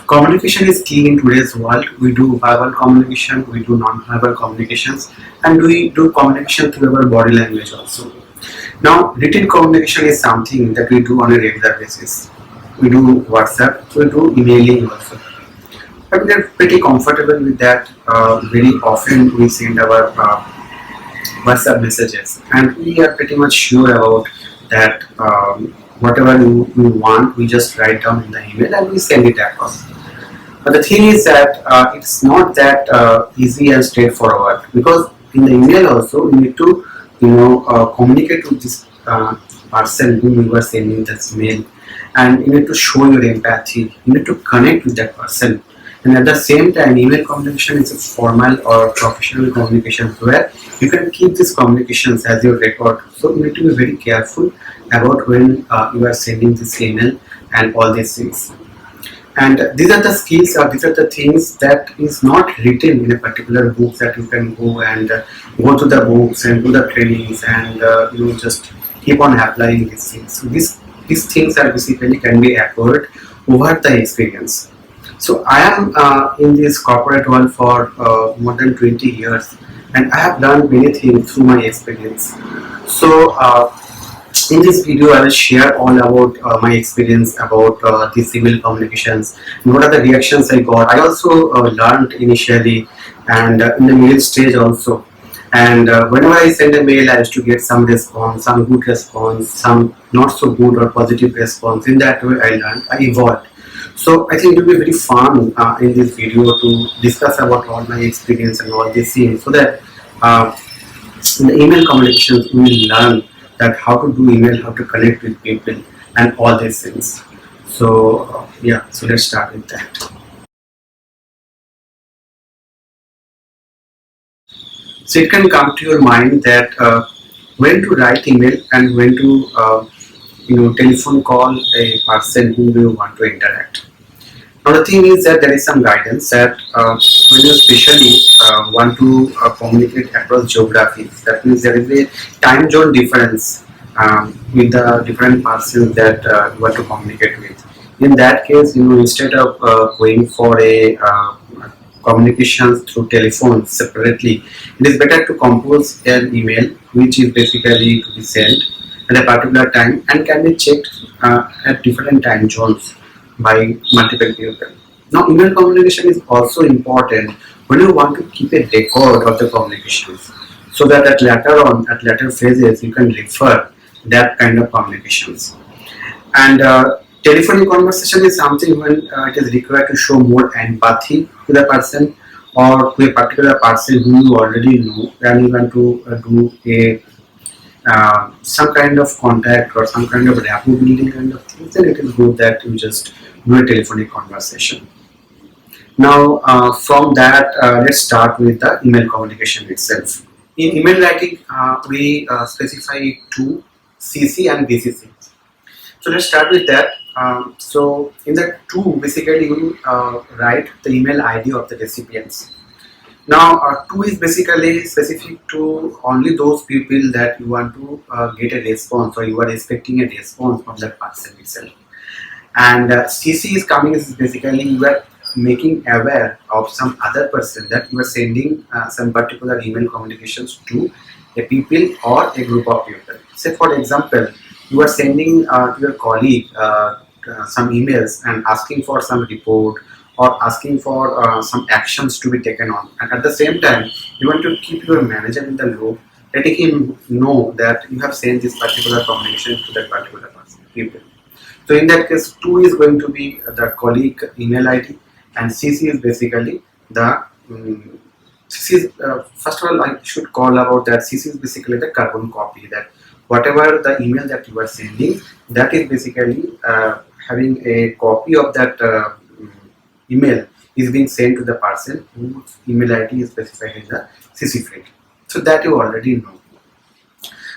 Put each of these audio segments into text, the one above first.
Communication is key in today's world. We do verbal communication, we do non-verbal communications, and we do communication through our body language also. Now, written communication is something that we do on a regular basis. We do WhatsApp, we do emailing also. But we are pretty comfortable with that. Very often we send our WhatsApp messages, and we are pretty much sure about that. Whatever you want, we just write down in the email and we send it across. But the thing is that it's not that easy and straightforward, because in the email also you need to communicate with this person whom you are sending this mail, and you need to show your empathy. You need to connect with that person, and at the same time, email communication is a formal or professional communication where you can keep these communications as your record. So you need to be very careful about when you are sending this email and all these things. And these are the skills, or these are the things that is not written in a particular book, that you can go and go to the books and do the trainings and just keep on applying these things. So these things are basically can be acquired over the experience. So I am in this corporate world for more than 20 years, and I have learned many things through my experience. So in this video, I will share all about my experience about these email communications and what are the reactions I got. I also learned initially and in the middle stage also. And whenever I send a mail, I used to get some response, some good response, some not so good or positive response. In that way, I learned, I evolved. So I think it will be very fun in this video to discuss about all my experience and all these things, so that in the email communications we will learn that how to do email, how to connect with people, and all these things. So yeah, so let's start with that. So it can come to your mind that when to write email and when to telephone call a person whom you want to interact. Now the thing is that there is some guidance that when you especially want to communicate across geographies, that means there is a time zone difference with the different persons that you want to communicate with. In that case, instead of going for a communications through telephone separately, it is better to compose an email which is basically to be sent at a particular time and can be checked at different time zones by multiple people. Now, email communication is also important when you want to keep a record of the communications, so that at later phases you can refer that kind of communications. And telephonic conversation is something when it is required to show more empathy to the person or to a particular person whom you already know, and you want to do a some kind of contact or some kind of rapport building kind of things, then it is good that you just do a telephonic conversation. Now, from that, let's start with the email communication itself. In email writing, we specify two, CC and BCC. So let's start with that. So in the two, basically you write the email ID of the recipients. Now, two is basically specific to only those people that you want to get a response, or you are expecting a response from that person itself. And CC is coming is basically you are making aware of some other person that you are sending some particular email communications to a people or a group of people. Say for example, you are sending to your colleague some emails and asking for some report or asking for some actions to be taken on, and at the same time you want to keep your manager in the loop, letting him know that you have sent this particular communication to that particular person, people. So in that case, 2 is going to be the colleague email ID, and CC is basically the CC is, first of all I should call about that CC is basically the carbon copy, that whatever the email that you are sending, that is basically having a copy of that email is being sent to the person whose email ID is specified in the CC field. So that you already know.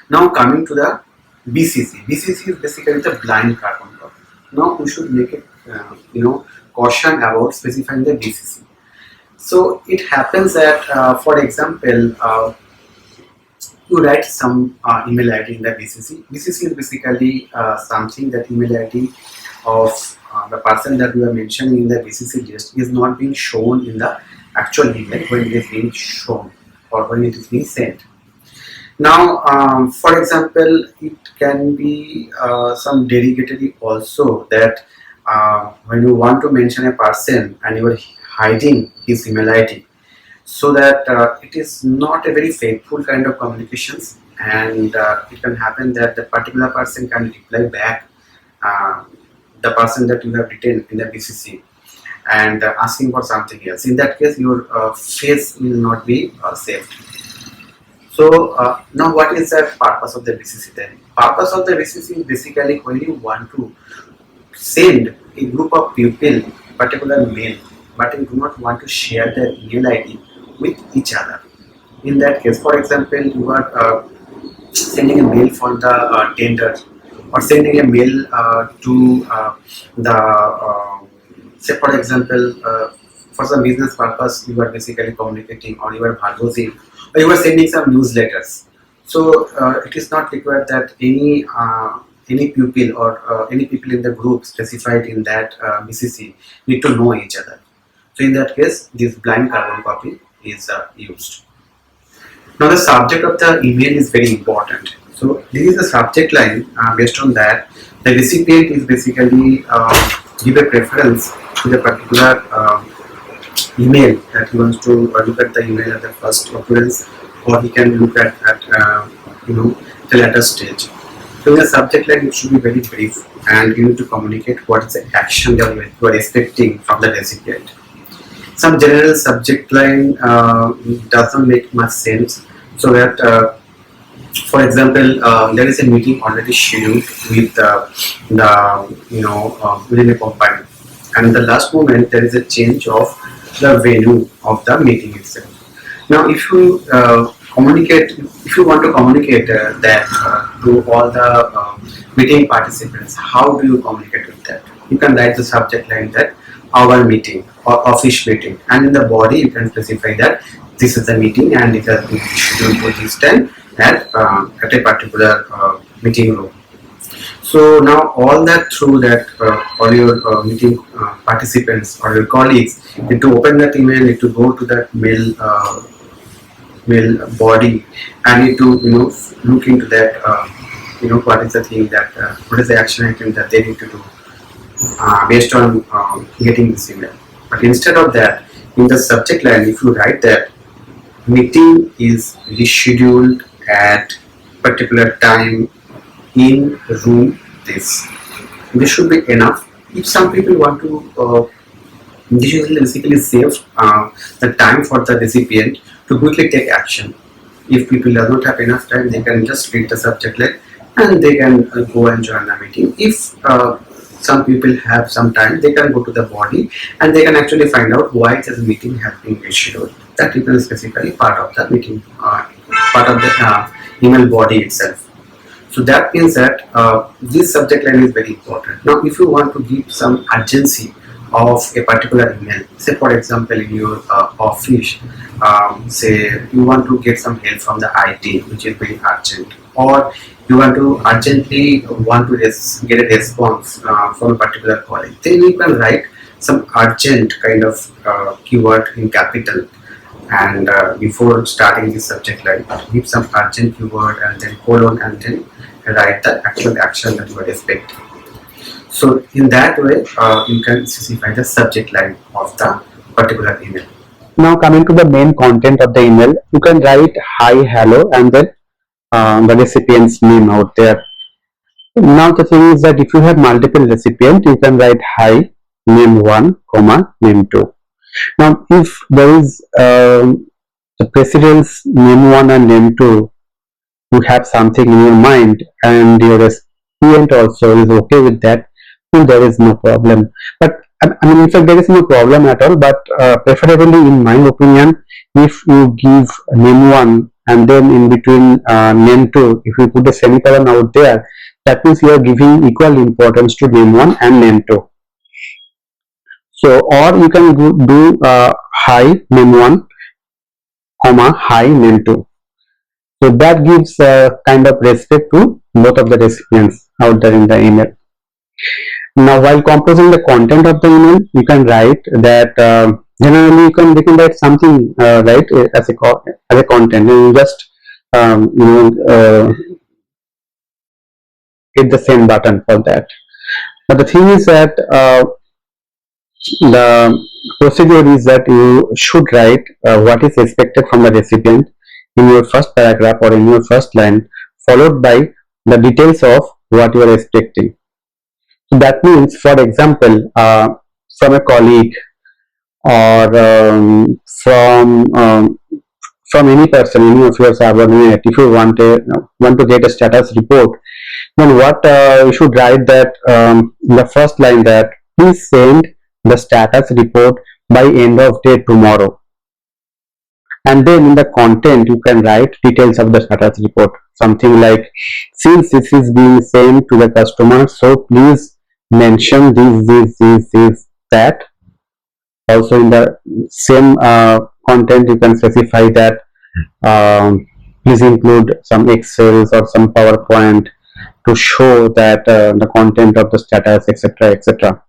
Now coming to the BCC. BCC is basically the blind carbon copy. Now we should make it caution about specifying the BCC. So it happens that for example you write some email ID in the BCC. BCC is basically something that email ID of the person that we are mentioning in the BCC list is not being shown in the actual email when it is being shown or when it is being sent. Now, for example, it can be some derogatory also that when you want to mention a person and you are hiding his email ID, so that it is not a very faithful kind of communications, and it can happen that the particular person can reply back uh, the person that you have written in the BCC and asking for something else. In that case, your face will not be saved. So now, what is the purpose of the BCC then? Purpose of the BCC is basically when you want to send a group of people particular mail, but you do not want to share their email ID with each other. In that case, for example, you are sending a mail for the tender, or sending a mail to the say for example for some business purpose, you are basically communicating, or you are proposing, or you are sending some newsletters. So it is not required that any pupil or any people in the group specified in that BCC need to know each other. So in that case, this blind carbon copy is used. Now the subject of the email is very important. So this is the subject line. Based on that, the recipient is basically give a preference to the particular email that he wants to look at the email at the first occurrence, or he can look at the later stage. So in the subject line, it should be very brief, and you need to communicate what is the action that you are expecting from the recipient. Some general subject line does not make much sense, so that for example there is a meeting already scheduled with within a company, and in the last moment there is a change of the venue of the meeting itself. Now if you if you want to communicate that to all the meeting participants, how do you communicate with that? You can write the subject line that our meeting or office meeting, and in the body you can specify that this is the meeting and it has been scheduled for this time at a particular meeting room. So now all that through that all your meeting participants or your colleagues need to open that email, need to go to that mail body, and need to look into that what is the thing that what is the action item that they need to do based on getting this email. But instead of that, in the subject line, if you write that meeting is rescheduled at particular time in room this should be enough. If some people want to this usually basically save the time for the recipient to quickly take action. If people do not have enough time, they can just read the subject line and they can go and join the meeting. If some people have some time, they can go to the body and they can actually find out why this meeting has been rescheduled. That is basically part of the meeting, part of the email body itself. So that means that this subject line is very important. Now, if you want to give some urgency of a particular email, say for example in your office, say you want to get some help from the IT, which is very urgent, or you want to urgently want to get a response from a particular colleague, then you can write some urgent kind of keyword in capital, and before starting the subject line, give some urgent keyword and then colon and then write the actual action that you are expecting. So in that way, you can specify the subject line of the particular email. Now coming to the main content of the email, you can write hi, hello, and then the recipient's name out there. Now the thing is that if you have multiple recipients, you can write hi, name 1, comma, name 2. Now if there is the president's name 1 and name 2, you have something in your mind and your recipient also is okay with that, then there is no problem. But I mean, in fact, there is no problem at all. But preferably, in my opinion, if you give name 1 and then in between name 2, if you put a semicolon out there, that means you are giving equal importance to name 1 and name 2. So, or you can do hi name 1, comma, hi name 2. So that gives kind of respect to both of the recipients out there in the email. Now, while composing the content of the email, you can write that generally you can write something right as a content. You just hit the send button for that. But the thing is that the procedure is that you should write what is expected from the recipient in your first paragraph or in your first line, followed by the details of what you are expecting. So that means, for example, from a colleague or from any person, any of your subordinate, if you want to get a status report, then what you should write that in the first line that please send the status report by end of day tomorrow, and then in the content you can write details of the status report, something like since this is being sent to the customer, so please mention this that. Also in the same content you can specify that please include some excels or some powerpoint to show that the content of the status, etc., etc.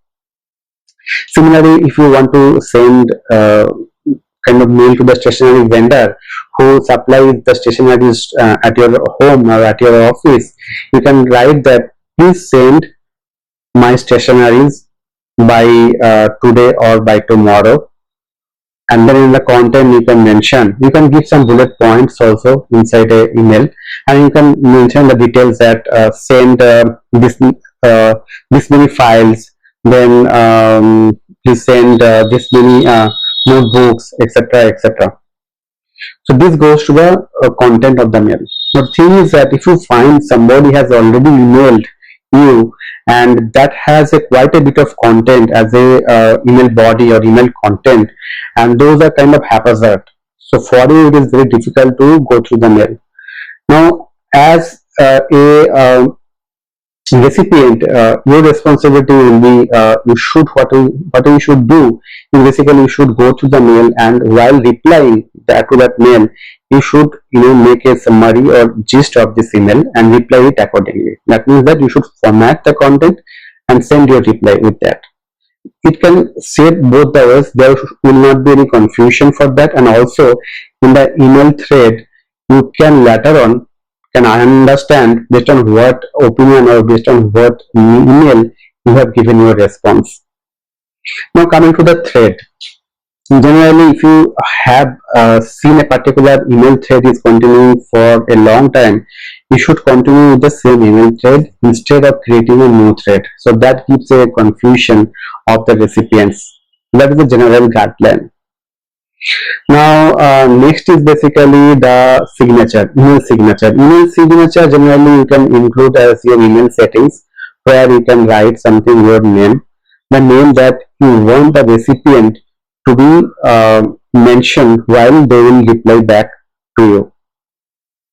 Similarly, if you want to send kind of mail to the stationery vendor who supplies the stationeries at your home or at your office, you can write that please send my stationeries by today or by tomorrow. And then in the content you can give some bullet points also inside a email, and you can mention the details that send uh, this many files, then please send this many notebooks, etc., etc. So this goes to the content of the mail. The thing is that if you find somebody has already emailed you and that has a quite a bit of content as a email body or email content, and those are kind of haphazard. So for you it is very difficult to go through the mail. Now, as a recipient, your responsibility will be what you should do is basically you should go to the mail, and while replying to that mail, you should make a summary or gist of this email and reply it accordingly. That means that you should format the content and send your reply with that. It can save both the ways. There will not be any confusion for that, and also in the email thread you can later on can understand based on what opinion or based on what email you have given your response. Now coming to the thread, generally if you have seen a particular email thread is continuing for a long time, you should continue with the same email thread instead of creating a new thread, so that gives a confusion of the recipients. That is the general guideline. Now next is basically the signature, email signature. Email signature generally you can include as your email settings, where you can write something, your name, the name that you want the recipient to be mentioned while they will reply back to you.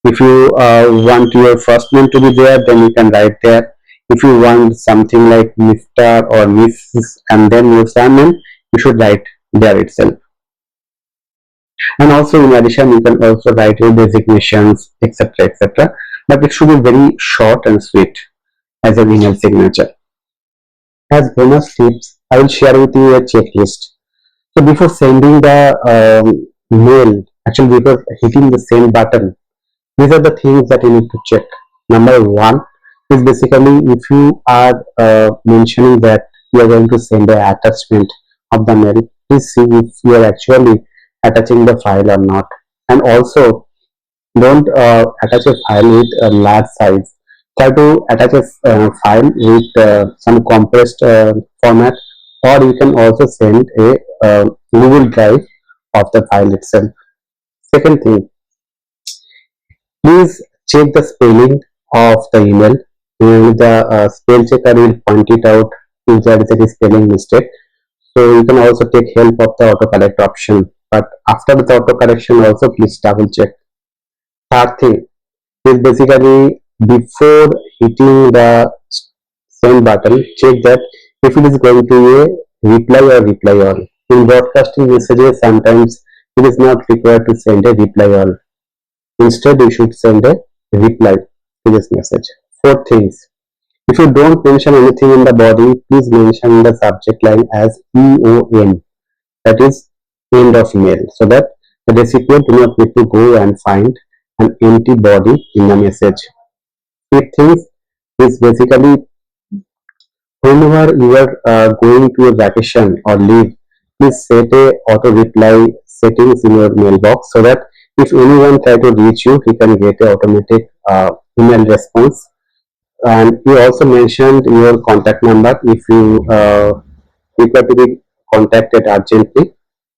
If you want your first name to be there, then you can write there. If you want something like Mr. or Mrs. and then your surname, you should write there itself. And also in addition you can also write your designations, etc., etc., but it should be very short and sweet as an email signature. As bonus tips, I will share with you a checklist. So before sending the mail, actually before hitting the send button, these are the things that you need to check. Number one is basically if you are mentioning that you are going to send an attachment of the mail, please see if you are actually attaching the file or not. And also don't attach a file with a large size. Try to attach a file with some compressed format, or you can also send a Google Drive of the file itself. Second thing, please check the spelling of the email. The spell checker will point it out if there is any spelling mistake. So you can also take help of the autocorrect option. But after the autocorrection also please double check. Third thing is basically before hitting the send button, check that if it is going to be a reply or reply all. In broadcasting messages, sometimes it is not required to send a reply all. Instead, you should send a reply to this message. Fourth things, If you don't mention anything in the body, please mention the subject line as EON, that is end of email, so that the recipient do not need to go and find an empty body in the message. Fifth thing is basically whenever you are going to a vacation or leave, please set a auto reply settings in your mailbox so that if anyone try to reach you, he can get a automatic email response. And you also mentioned your contact number if you require to be contacted urgently.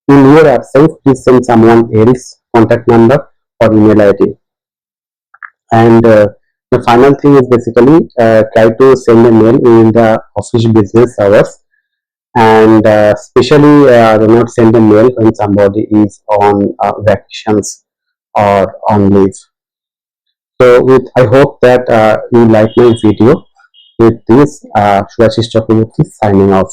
In your absence, please send someone else contact number or email ID. And the final thing is basically try to send a mail in the office business hours, and especially do not send a mail when somebody is on vacations or on leave. So with I hope that you like my video. With this, Subhasish Chakraborti signing off.